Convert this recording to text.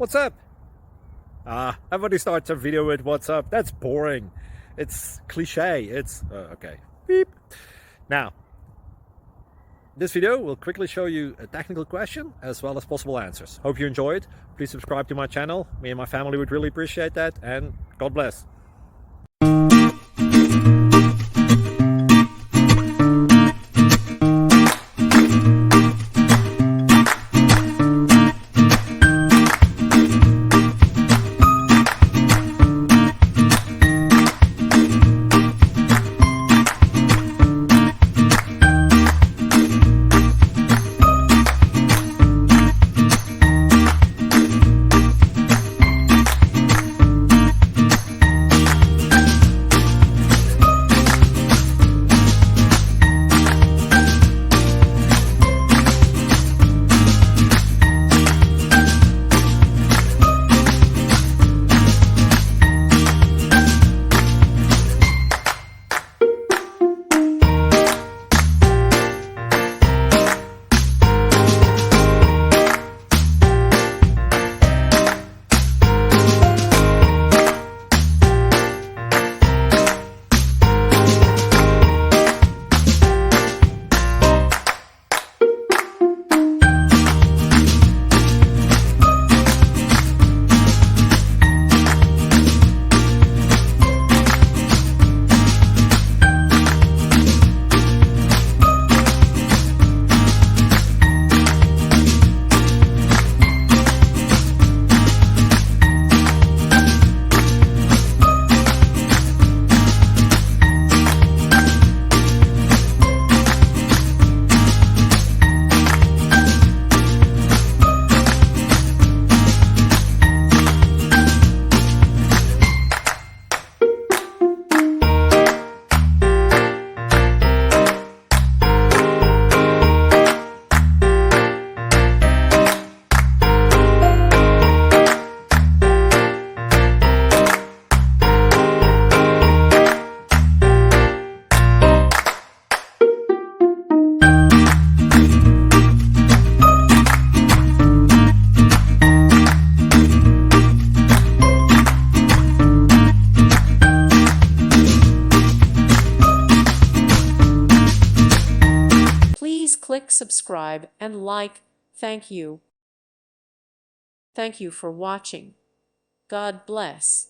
What's up? Everybody starts a video with what's up. That's boring. It's cliche. It's okay. Beep. Now, this video will quickly show you a technical question as well as possible answers. Hope you enjoy it. Please subscribe to my channel. Me and my family would really appreciate that, and God bless. Please click subscribe and like. Thank you. Thank you for watching. God bless.